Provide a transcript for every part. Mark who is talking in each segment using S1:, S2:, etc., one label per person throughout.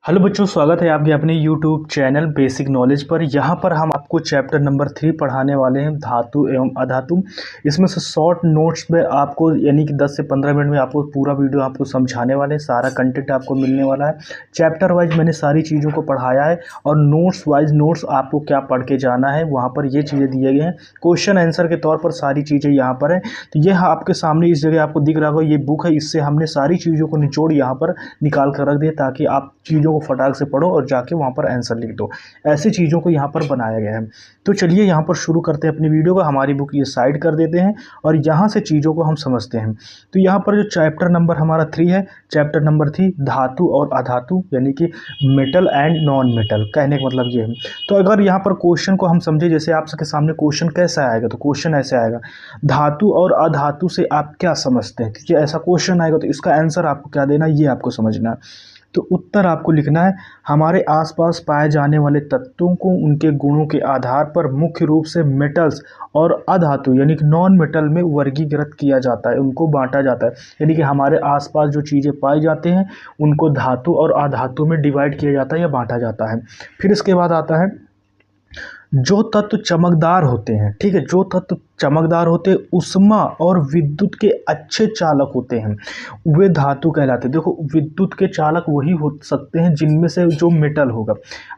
S1: Hello बच्चों, स्वागत है आपके अपने यूट्यूब चैनल बेसिक नॉलेज पर। यहाँ पर हम आपको चैप्टर नंबर 3 पढ़ाने वाले हैं, धातु एवं अधातु। इसमें से शॉर्ट नोट्स में आपको यानी कि 10 से 15 मिनट में आपको पूरा वीडियो आपको समझाने वाले हैं। सारा कंटेंट आपको मिलने वाला है। चैप्टर वाइज मैंने सारी चीज़ों को पढ़ाया है और नोट्स वाइज नोट्स आपको क्या पढ़ के जाना है, वहाँ पर ये चीज़ें दिए गए हैं। क्वेश्चन आंसर के तौर पर सारी चीज़ें यहाँ पर है। तो यह आपके सामने इस जगह आपको दिख रहा होगा, ये बुक है। इससे हमने सारी चीज़ों को निचोड़ यहाँ पर निकाल कर रख दिया ताकि आप चीज़ों को फटाक से पढ़ो और जाके वहाँ पर आंसर लिख दो। ऐसी चीज़ों को यहाँ पर बनाया गया है। तो चलिए यहाँ पर शुरू करते हैं अपनी वीडियो को। हमारी बुक ये साइड कर देते हैं और यहाँ से चीज़ों को हम समझते हैं। तो यहाँ पर जो चैप्टर नंबर हमारा 3 है, चैप्टर नंबर 3 धातु और अधातु यानी कि मेटल एंड नॉन मेटल। कहने का मतलब ये है। तो अगर यहाँ पर क्वेश्चन को हम समझे, जैसे आपके सामने क्वेश्चन कैसा आएगा, तो क्वेश्चन ऐसे आएगा, धातु और अधातु से आप क्या समझते हैं। क्योंकि ऐसा क्वेश्चन आएगा तो इसका आंसर आपको क्या देना है, ये आपको समझना है। तो उत्तर आपको लिखना है, हमारे आसपास पाए जाने वाले तत्वों को उनके गुणों के आधार पर मुख्य रूप से मेटल्स और अधातु यानी कि नॉन मेटल में वर्गीकृत किया जाता है, उनको बांटा जाता है। यानी कि हमारे आसपास जो चीज़ें पाई जाते हैं उनको धातु और अधातु में डिवाइड किया जाता है या बांटा जाता है। फिर इसके बाद आता है जो तत्व चमकदार होते हैं, ठीक है, जो तत्व चमकदार होते हैं, उष्मा और विद्युत के अच्छे चालक होते हैं, वे धातु कहलाते हैं। देखो, विद्युत के चालक वही हो सकते हैं जिनमें से जो मेटल होगा।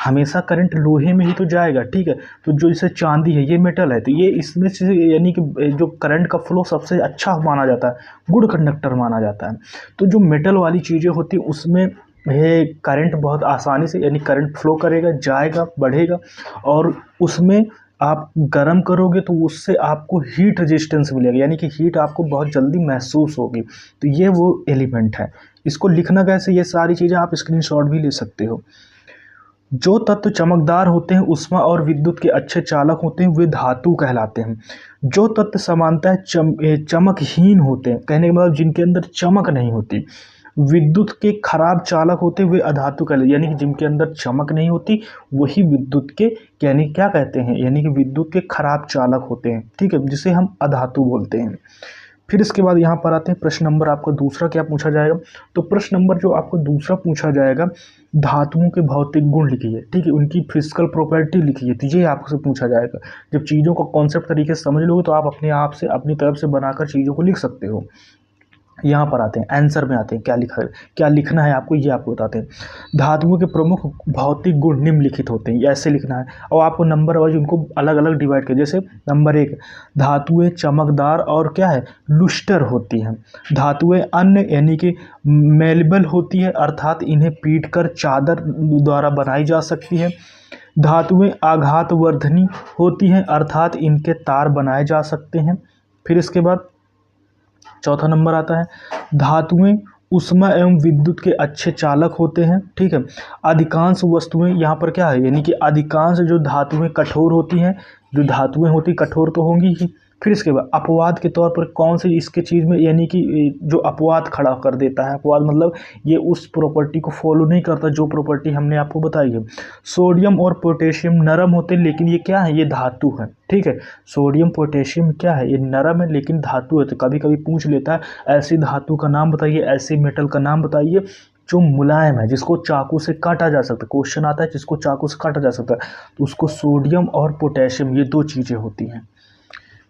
S1: हमेशा करंट लोहे में ही तो जाएगा, ठीक है। तो जो जैसे चांदी है, ये मेटल है, तो ये इसमें से यानी कि जो करंट का फ्लो सबसे अच्छा माना जाता है, गुड कंडक्टर माना जाता है। तो जो मेटल वाली चीज़ें होती हैं उसमें ये करंट बहुत आसानी से यानी करंट फ्लो करेगा, जाएगा, बढ़ेगा और उसमें आप गर्म करोगे तो उससे आपको हीट रेजिस्टेंस मिलेगा, यानी कि हीट आपको बहुत जल्दी महसूस होगी। तो ये वो एलिमेंट है। इसको लिखना कैसे, ये सारी चीज़ें आप स्क्रीनशॉट भी ले सकते हो। जो तत्व चमकदार होते हैं, उष्मा और विद्युत के अच्छे चालक होते हैं, वे धातु कहलाते हैं। जो तत्व समानतः चमकहीन होते हैं, कहने का मतलब जिनके अंदर चमक नहीं होती, विद्युत के खराब चालक होते हुए अधातु कहलाते, यानी कि जिनके अंदर चमक नहीं होती वही विद्युत के यानी क्या कहते हैं, यानी कि विद्युत के खराब चालक होते हैं, ठीक है, जिसे हम अधातु बोलते हैं। फिर इसके बाद यहाँ पर आते हैं प्रश्न नंबर आपको दूसरा क्या पूछा जाएगा। तो प्रश्न नंबर जो आपको दूसरा पूछा जाएगा, धातुओं के भौतिक गुण लिखिए, ठीक है, उनकी फिजिकल प्रॉपर्टी लिखिए। तो ये आपसे पूछा जाएगा। जब चीज़ों को कॉन्सेप्ट तरीके से समझ लोगे तो आप अपने आप से अपनी तरफ से बनाकर चीज़ों को लिख सकते हो। यहाँ पर आते हैं, आंसर में आते हैं, क्या लिखना है आपको, ये आपको बताते हैं। धातुओं के प्रमुख भौतिक गुण निम्नलिखित होते हैं, ऐसे लिखना है और आपको नंबर वाइज उनको अलग अलग डिवाइड कर। जैसे नंबर 1, धातुएं चमकदार और क्या है, लुस्टर होती हैं। धातुएं अन्य यानी कि मेलेबल होती है, अर्थात इन्हें पीटकर चादर द्वारा बनाई जा सकती है। धातुएं आघातवर्धनी होती हैं, अर्थात इनके तार बनाए जा सकते हैं। फिर इसके बाद चौथा नंबर आता है, धातुएं उष्मा एवं विद्युत के अच्छे चालक होते हैं, ठीक है। अधिकांश वस्तुएं, यहाँ पर क्या है, यानी कि अधिकांश जो धातुएं कठोर होती हैं, जो धातुएं होती कठोर तो होंगी ही। फिर इसके बाद अपवाद के तौर पर कौन सी इसके चीज़ में, यानी कि जो अपवाद खड़ा कर देता है, अपवाद मतलब ये उस प्रॉपर्टी को फॉलो नहीं करता जो प्रॉपर्टी हमने आपको बताई है। सोडियम और पोटेशियम नरम होते हैं, लेकिन ये क्या है, ये धातु है, ठीक है। सोडियम पोटेशियम क्या है, ये नरम है लेकिन धातु है। तो कभी कभी पूछ लेता है ऐसी धातु का नाम बताइए, ऐसे मेटल का नाम बताइए जो मुलायम है, जिसको चाकू से काटा जा सकता है। क्वेश्चन आता है जिसको चाकू से काटा जा सकता है, तो उसको सोडियम और पोटेशियम, ये दो चीज़ें होती हैं।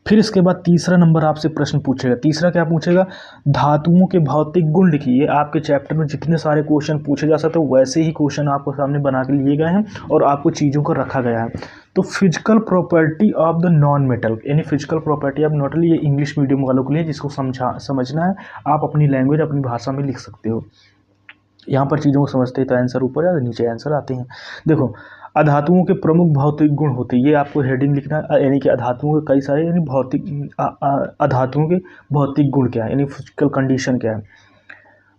S1: फिर इसके बाद तीसरा नंबर आपसे प्रश्न पूछेगा। तीसरा क्या पूछेगा, धातुओं के भौतिक गुण लिखिए। आपके चैप्टर में जितने सारे क्वेश्चन पूछे जा सकते हैं वैसे ही क्वेश्चन आपको सामने बना के लिए गए हैं और आपको चीज़ों को रखा गया है। तो physical property of the non metal, यानी फिजिकल प्रॉपर्टी ऑफ मेटल, ये इंग्लिश मीडियम वालों के लिए, जिसको समझना है आप अपनी लैंग्वेज अपनी भाषा में लिख सकते हो। यहाँ पर चीज़ों को समझते हैं तो आंसर ऊपर या नीचे आंसर आते हैं। देखो, अधातुओं के प्रमुख भौतिक गुण होते हैं, ये आपको हेडिंग लिखना है, यानी कि अधातुओं के कई सारे, यानी अधातुओं के भौतिक गुण क्या है, यानी फिजिकल कंडीशन क्या है।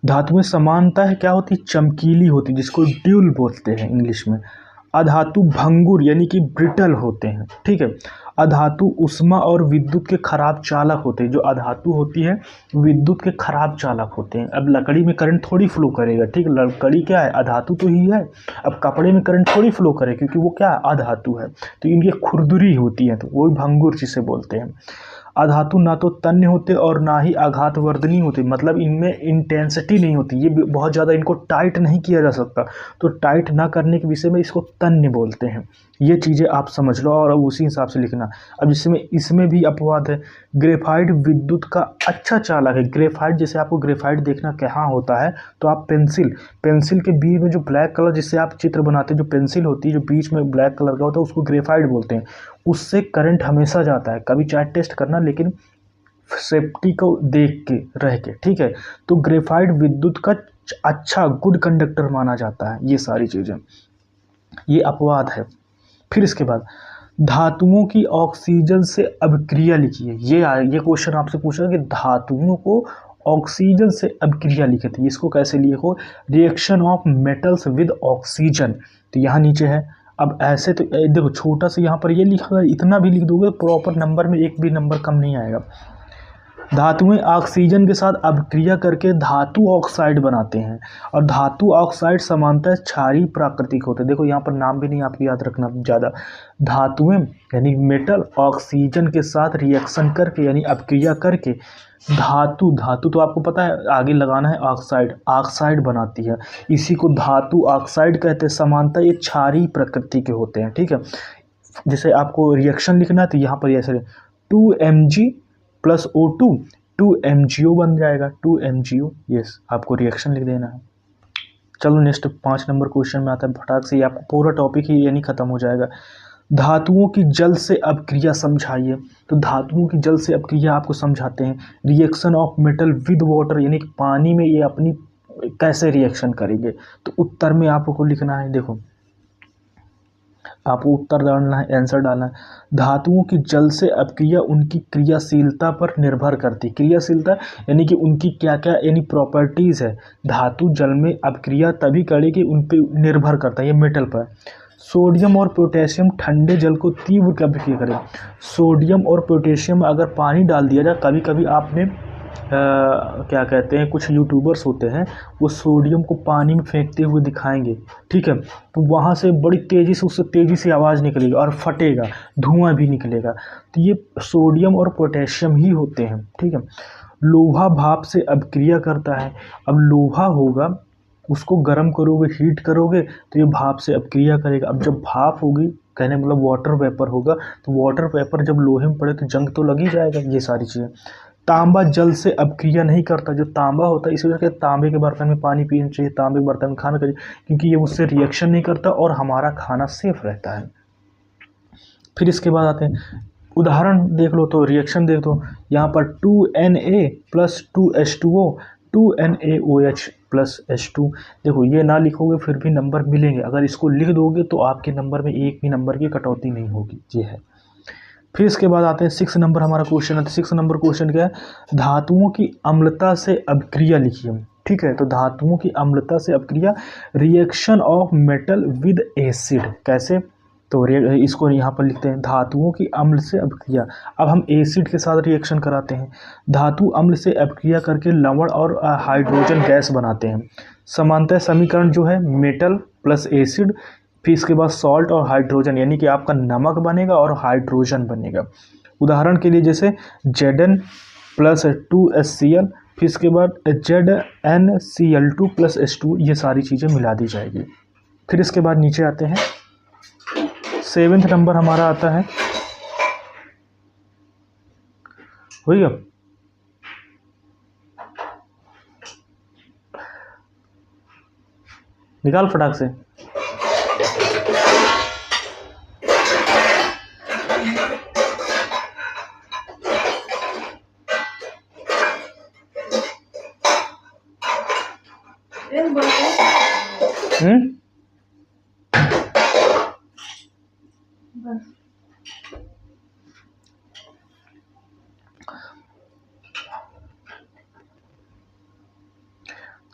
S1: धातुएं समानतः क्या होती, चमकीली होती, जिसको ड्यूल बोलते हैं इंग्लिश में। अधातु भंगुर यानी कि ब्रिटल होते हैं, ठीक है। अधातु उष्मा और विद्युत के खराब चालक होते हैं। जो अधातु होती है विद्युत के खराब चालक होते हैं। अब लकड़ी में करंट थोड़ी फ्लो करेगा, ठीक है, लकड़ी क्या है, अधातु तो ही है। अब कपड़े में करंट थोड़ी फ्लो करेगा क्योंकि वो क्या है, अधातु है। तो इनकी खुरदुरी होती है, तो वो भंगुर जिसे बोलते हैं। अधातु ना तो तन्य होते और ना ही आघातवर्धनी होते, मतलब इनमें इंटेंसिटी नहीं होती, ये बहुत ज़्यादा इनको टाइट नहीं किया जा सकता, तो टाइट ना करने के विषय में इसको तन्य बोलते हैं। ये चीज़ें आप समझ लो और उसी हिसाब से लिखना। अब इसमें इसमें भी अपवाद है। ग्रेफाइट विद्युत का अच्छा चालक है। ग्रेफाइट, जैसे आपको ग्रेफाइट देखना कहाँ होता है, तो आप पेंसिल पेंसिल के बीच में जो ब्लैक कलर जिससे आप चित्र बनाते हैं, जो पेंसिल होती है जो बीच में ब्लैक कलर का होता है, उसको ग्रेफाइट बोलते हैं। उससे करंट हमेशा जाता है। कभी चाहे टेस्ट करना, लेकिन सेफ्टी को देख के रह के, ठीक है। तो ग्रेफाइट विद्युत का अच्छा गुड कंडक्टर माना जाता है। ये सारी चीज़ें, ये अपवाद है। फिर इसके बाद धातुओं की ऑक्सीजन से अभिक्रिया लिखिए। ये क्वेश्चन आपसे पूछा कि धातुओं को ऑक्सीजन से अभिक्रिया लिखे थे, इसको कैसे लिखो? Reaction of metals with oxygen. तो यहाँ नीचे है। अब ऐसे तो देखो छोटा सा यहाँ पर ये लिखा है, इतना भी लिख दोगे प्रॉपर नंबर में एक भी नंबर कम नहीं आएगा। धातुएं ऑक्सीजन के साथ अभिक्रिया करके धातु ऑक्साइड बनाते हैं, और धातु ऑक्साइड सामान्यतः क्षारीय प्राकृतिक होते हैं। देखो यहाँ पर नाम भी नहीं आपको याद रखना ज़्यादा। धातुएं यानी मेटल ऑक्सीजन के साथ रिएक्शन करके यानी अभिक्रिया करके धातु धातु तो आपको पता है आगे लगाना है, ऑक्साइड ऑक्साइड बनाती है। इसी को धातु ऑक्साइड कहते हैं। सामान्यतः ये क्षारीय प्रकृति के होते हैं, ठीक है। जैसे आपको रिएक्शन लिखना है तो यहाँ पर ऐसे 2Mg प्लस O2 2MgO बन जाएगा, 2MgO। यस, आपको रिएक्शन लिख देना है। चलो नेक्स्ट 5 नंबर क्वेश्चन में आता है, फटाक से आपको पूरा टॉपिक ही यानी खत्म हो जाएगा। धातुओं की जल से अपक्रिया समझाइए। तो धातुओं की जल से अपक्रिया आपको समझाते हैं। Reaction of metal with water, यानी कि पानी में ये अपनी कैसे रिएक्शन करेंगे। तो उत्तर में आपको लिखना है, देखो आपको उत्तर डालना है, आंसर डालना है। धातुओं की जल से अपक्रिया उनकी क्रियाशीलता पर निर्भर करती है। क्रियाशीलता यानी कि उनकी क्या क्या यानी प्रॉपर्टीज़ है। धातु जल में अपक्रिया तभी करेगी, उन पर निर्भर करता है ये मेटल पर। सोडियम और पोटेशियम ठंडे जल को तीव्र अभिक्रिया करें। सोडियम और पोटेशियम अगर पानी डाल दिया जाए, कभी कभी आपने क्या कहते हैं, कुछ यूट्यूबर्स होते हैं वो सोडियम को पानी में फेंकते हुए दिखाएंगे, ठीक है। तो वहाँ से बड़ी तेज़ी से उससे तेज़ी से आवाज़ निकलेगी और फटेगा, धुआं भी निकलेगा। तो ये सोडियम और पोटेशियम ही होते हैं, ठीक है। लोहा भाप से अभिक्रिया करता है। अब लोहा होगा, उसको गर्म करोगे, हीट करोगे तो ये भाप से अभिक्रिया करेगा। अब जब भाप होगी, कहने मतलब वाटर वेपर होगा, तो वाटर वेपर जब लोहे में पड़े तो जंग तो लग ही जाएगा। ये सारी चीज़ें। तांबा जल से अभिक्रिया नहीं करता। जो तांबा होता है, इसी वजह से तांबे के बर्तन में पानी पीना चाहिए, तांबे के बर्तन में खाना चाहिए, क्योंकि ये उससे रिएक्शन नहीं करता और हमारा खाना सेफ रहता है। फिर इसके बाद आते हैं, उदाहरण देख लो तो रिएक्शन देख दो। यहाँ पर 2Na plus 2H2O 2NaOH plus H2। देखो ये ना लिखोगे फिर भी नंबर मिलेंगे, अगर इसको लिख दोगे तो आपके नंबर में एक भी नंबर की कटौती नहीं होगी। ये है। फिर इसके बाद आते हैं 6 नंबर हमारा क्वेश्चन है। तो 6 नंबर क्वेश्चन क्या है? धातुओं की अम्लता से अभिक्रिया लिखिए, ठीक है। तो धातुओं की अम्लता से अभिक्रिया, reaction of metal with acid. कैसे? तो इसको यहाँ पर लिखते हैं, धातुओं की अम्ल से अभिक्रिया। अब हम एसिड के साथ रिएक्शन कराते हैं। धातु अम्ल से अभिक्रिया करके लवण और हाइड्रोजन गैस बनाते हैं। समानतः समीकरण जो है मेटल प्लस एसिड, फिर इसके बाद सॉल्ट और हाइड्रोजन, यानी कि आपका नमक बनेगा और हाइड्रोजन बनेगा। उदाहरण के लिए जैसे Zn प्लस 2HCl, फिर इसके बाद ZnCl2 प्लस H2, ये सारी चीज़ें मिला दी जाएगी। फिर इसके बाद नीचे आते हैं, 7th नंबर हमारा आता है, हुई अब निकाल फटाक से।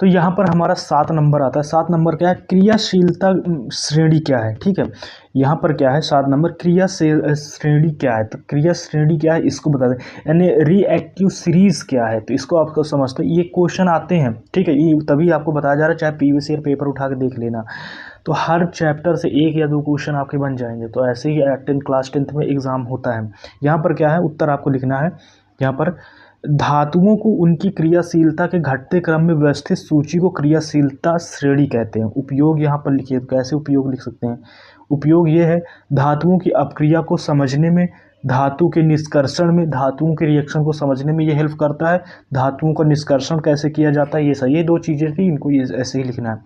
S1: तो यहाँ पर हमारा 7 नंबर आता है। 7 नंबर क्या है, क्रियाशीलता श्रेणी क्या है, ठीक है। यहाँ पर क्या है 7 नंबर, क्रिया श्रेणी क्या है, तो क्रिया श्रेणी क्या है इसको बता दें, यानी रिएक्टिव सीरीज क्या है, तो इसको आपको समझते हैं, ये क्वेश्चन आते हैं, ठीक है। ये तभी आपको बताया जा रहा है, चाहे प्रीवियस ईयर पेपर उठा के देख लेना, तो हर चैप्टर से 1 या 2 क्वेश्चन आपके बन जाएंगे। तो ऐसे ही क्लास 10th में एग्जाम होता है। यहाँ पर क्या है, उत्तर आपको लिखना है। यहाँ पर धातुओं को उनकी क्रियाशीलता के घटते क्रम में व्यवस्थित सूची को क्रियाशीलता श्रेणी कहते हैं। उपयोग यहाँ पर लिखिए, कैसे उपयोग लिख सकते हैं। उपयोग ये है, धातुओं की अपक्रिया को समझने में, धातु के निष्कर्षण में, धातुओं के रिएक्शन को समझने में ये हेल्प करता है। धातुओं का निष्कर्षण कैसे किया जाता है, ये सही, ये 2 चीज़ें थी, इनको ये ऐसे ही लिखना है।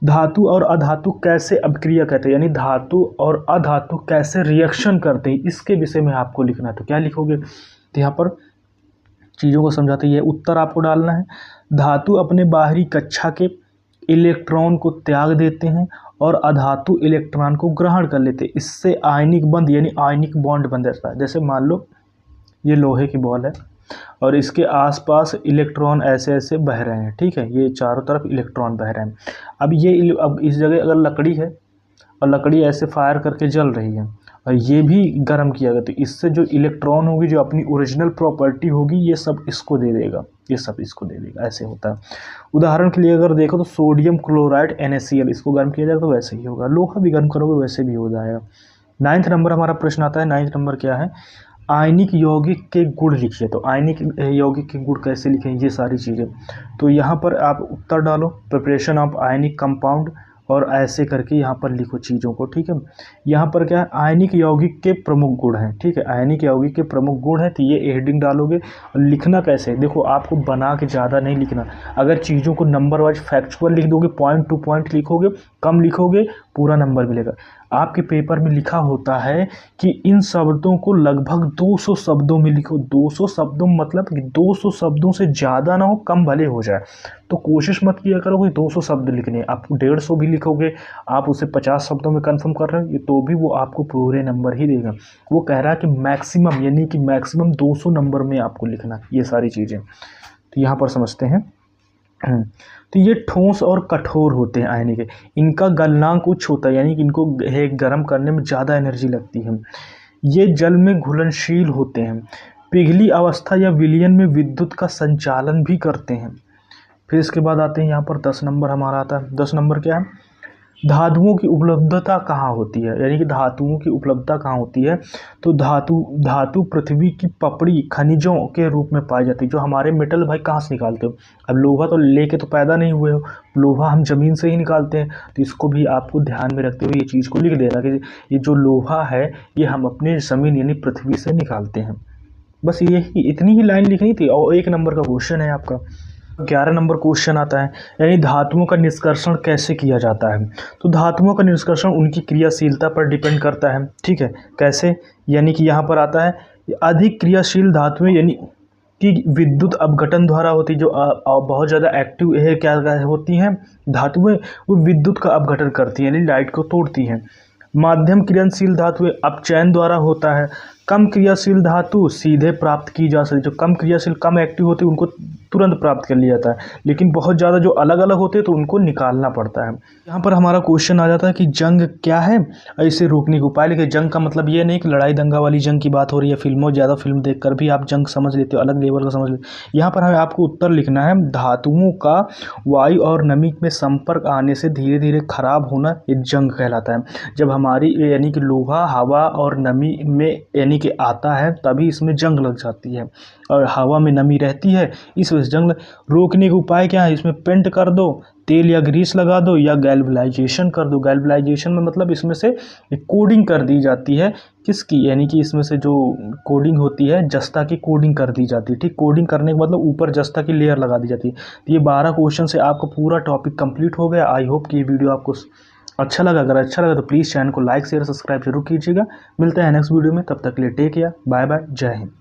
S1: धातु और अधातु कैसे अपक्रिया करते हैं, यानी धातु और अधातु कैसे रिएक्शन करते हैं, इसके विषय में आपको लिखना है। तो क्या लिखोगे, तो यहाँ पर चीज़ों को समझाते हैं, उत्तर आपको डालना है। धातु अपने बाहरी कक्षा के इलेक्ट्रॉन को त्याग देते हैं और अधातु इलेक्ट्रॉन को ग्रहण कर लेते हैं। इससे आयनिक बंध यानी आयनिक बॉन्ड बन जाता है। जैसे मान लो ये लोहे की बॉल है और इसके आसपास इलेक्ट्रॉन ऐसे ऐसे बह रहे हैं, ठीक है, ये चारों तरफ इलेक्ट्रॉन बह रहे हैं। अब इस जगह अगर लकड़ी है और लकड़ी ऐसे फायर करके जल रही है और ये भी गर्म किया गया, तो इससे जो इलेक्ट्रॉन होगी, जो अपनी ओरिजिनल प्रॉपर्टी होगी, ये सब इसको दे देगा, ये सब इसको दे देगा, ऐसे होता है। उदाहरण के लिए अगर देखो तो सोडियम क्लोराइड NaCl, इसको गर्म किया जाएगा तो वैसे ही होगा। लोहा भी गर्म करोगे वैसे भी हो जाएगा। 9th नंबर हमारा प्रश्न आता है। 9th नंबर क्या है, आयनिक यौगिक के गुण लिखिए। तो आयनिक यौगिक के गुण कैसे लिखें, ये सारी चीज़ें, तो यहाँ पर आप उत्तर डालो, प्रिपरेशन ऑफ आयनिक कंपाउंड, और ऐसे करके यहाँ पर लिखो चीज़ों को, ठीक है। यहाँ पर क्या है, आयनिक यौगिक के प्रमुख गुण हैं, ठीक है, आयनिक यौगिक के प्रमुख गुण हैं, तो ये हेडिंग डालोगे। और लिखना कैसे, देखो आपको बना के ज़्यादा नहीं लिखना। अगर चीज़ों को नंबर वाइज फैक्चुअल लिख दोगे, पॉइंट टू पॉइंट लिखोगे, कम लिखोगे, पूरा नंबर मिलेगा। आपके पेपर में लिखा होता है कि इन शब्दों को लगभग 200 शब्दों में लिखो। 200 शब्दों मतलब कि 200 शब्दों से ज़्यादा ना हो, कम भले हो जाए। तो कोशिश मत किया करो कि 200 शब्द लिखने, आप 150 भी लिखोगे, आप उसे 50 शब्दों में कन्फर्म कर रहे हो, तो भी वो आपको पूरे नंबर ही देगा। वो कह रहा है कि मैक्सिमम, यानी कि मैक्सिमम 200 नंबर में आपको लिखना, ये सारी चीज़ें। तो यहाँ पर समझते हैं। तो ये ठोस और कठोर होते हैं आयनिक, इनका गलनांक उच्च होता है, यानी कि इनको गर्म करने में ज़्यादा एनर्जी लगती है। ये जल में घुलनशील होते हैं, पिघली अवस्था या विलयन में विद्युत का संचालन भी करते हैं। फिर इसके बाद आते हैं यहाँ पर 10 नंबर हमारा आता है। 10 नंबर क्या है, धातुओं की उपलब्धता कहाँ होती है, यानी कि धातुओं की उपलब्धता कहाँ होती है। तो धातु पृथ्वी की पपड़ी खनिजों के रूप में पाई जाती है। जो हमारे मेटल भाई कहाँ से निकालते हो, अब लोहा तो लेके तो पैदा नहीं हुए हो, लोहा हम ज़मीन से ही निकालते हैं। तो इसको भी आपको ध्यान में रखते हुए ये चीज़ को लिख देना कि ये जो लोहा है ये हम अपने ज़मीन यानी पृथ्वी से निकालते हैं। बस यही, इतनी ही लाइन लिखनी थी और 1 नंबर का क्वेश्चन है आपका। 11 नंबर क्वेश्चन आता है, यानी धातुओं का निष्कर्षण कैसे किया जाता है। तो धातुओं का निष्कर्षण उनकी क्रियाशीलता पर डिपेंड करता है, ठीक है। कैसे, यानी कि यहाँ पर आता है, अधिक क्रियाशील धातुएं यानी कि विद्युत अपघटन द्वारा होती, जो बहुत ज़्यादा एक्टिव है, क्या होती हैं धातुएं, वो विद्युत का अपघटन करती हैं, यानी लाइट को तोड़ती हैं। माध्यम क्रियाशील धातुएं अपचयन द्वारा होता है। कम क्रियाशील धातु सीधे प्राप्त की जा सकती, जो कम क्रियाशील, कम एक्टिव होती है, उनको तुरंत प्राप्त कर लिया जाता है। लेकिन बहुत ज़्यादा जो अलग अलग होते हैं तो उनको निकालना पड़ता है। यहाँ पर हमारा क्वेश्चन आ जाता है कि जंग क्या है, इसे रोकने के उपाय लिखे। जंग का मतलब ये नहीं कि लड़ाई दंगा वाली जंग की बात हो रही है, फिल्मों ज़्यादा फिल्म देखकर भी आप जंग समझ लेते हो, अलग लेवल का समझ लेते। यहाँ पर हमें आपको उत्तर लिखना है, धातुओं का वायु और नमी में संपर्क आने से धीरे धीरे खराब होना, ये जंग कहलाता है। जब हमारी यानी कि लोहा हवा और नमी में यानी कि आता है, तभी इसमें जंग लग जाती है, और हवा में नमी रहती है, इस वजह से जंग रोकने के उपाय क्या है, इसमें पेंट कर दो, तेल या ग्रीस लगा दो, या गैल्वनाइजेशन कर दो। गैल्वनाइजेशन में मतलब इसमें से कोडिंग कर दी जाती है, किसकी, यानी कि इसमें से जो कोडिंग होती है जस्ता की कोडिंग कर दी जाती है, ठीक। कोडिंग करने के मतलब ऊपर जस्ता की लेयर लगा दी जाती है। तो ये 12 क्वेश्चन से आपको पूरा टॉपिक कंप्लीट हो गया। आई होप कि ये वीडियो आपको अच्छा लगा। अगर अच्छा लगा तो प्लीज़ चैनल को लाइक शेयर सब्सक्राइब जरूर कीजिएगा। मिलते हैं नेक्स्ट वीडियो में, तब तक के लिए टेक केयर, बाय बाय, जय हिंद।